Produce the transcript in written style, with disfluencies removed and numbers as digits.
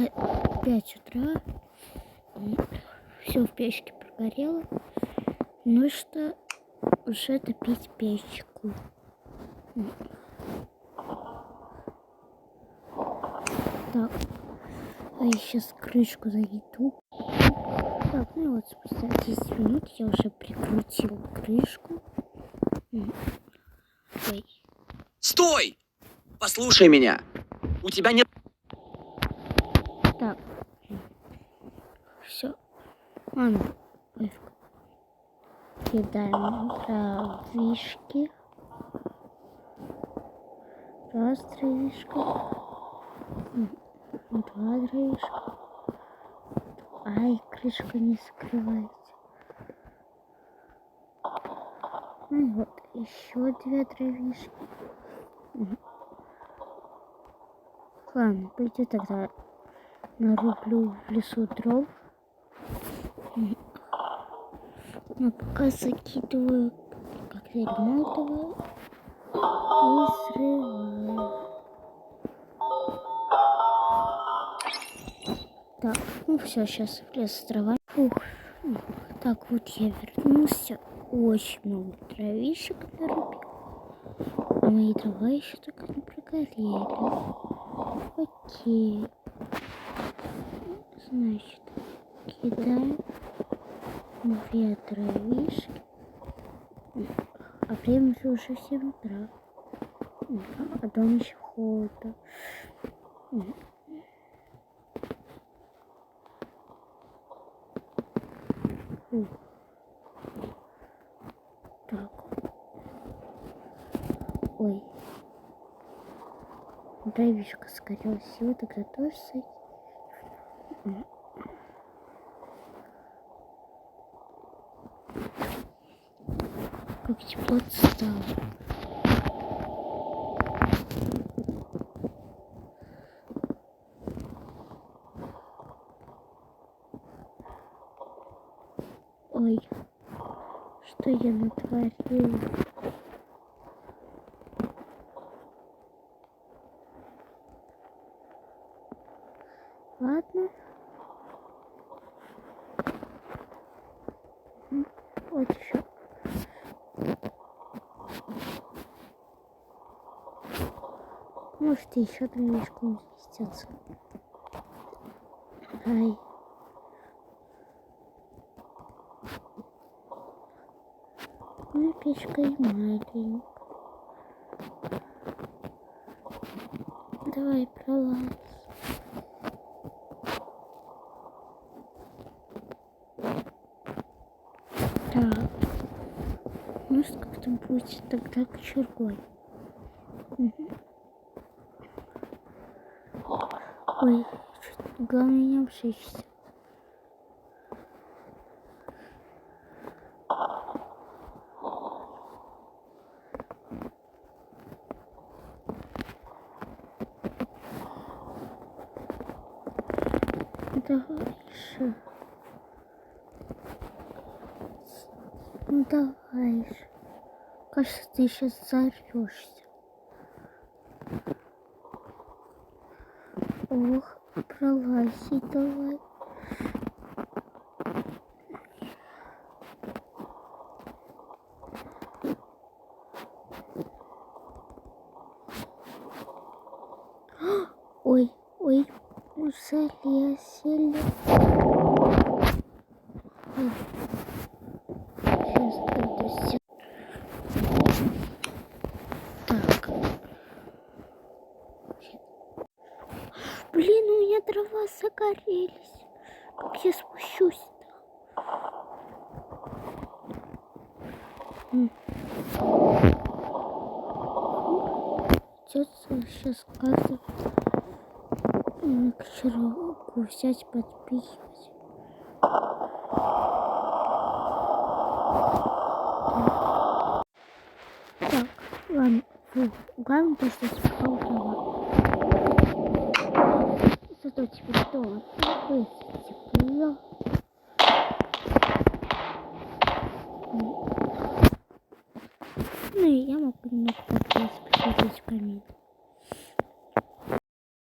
5 утра. Все в печке прогорело. Ну что, уже топить печку. Так, а я сейчас крышку заведу. Так, ну вот спустя 10 минут я уже прикрутил крышку. Ой. Стой! Послушай меня. У тебя нет... Так. Все. Ладно. Кидаем травишки. Раз травишка. Два травишка. Ай, крышка не закрывается. Ну вот, еще 2 травишки. Ладно, пойду тогда нарублю в лесу дров. Но пока закидываю коктейль Молотова и срываю. Так, ну все, сейчас в лес с травой. Фух. Так, вот я вернулся. Очень много травишек нарубил. А мои дрова еще только не прогорели. Окей. Значит, кидаем 2 травишки. А время же уже 7 утра. А дома еще холодно. Так. Ой. Дровишка сгорелась. Его тогда тоже сойти. Как тепло стало. Ой, что я натворила? Ладно. Вот еще. Может, еще травишку уместится. Ай. Ну, печка и маленькая. Давай, пролазь. Так. Может, как-то будет тогда кочергой. Ой, главное не обжечься. Давай же. Ну давай же. Кажется, ты сейчас взорвешься. Ох, пролазь давай. Ой, ой, залезли. Сейчас это все. Так. Блин, у меня дрова загорелись. Как я спущусь-то? Придется сейчас как-то кочергу взять, подпихивать. Так, ладно. Главное, то, что спал дрова. Зато теперь дома тепло. Ну и я могу немного посмотреть в камин.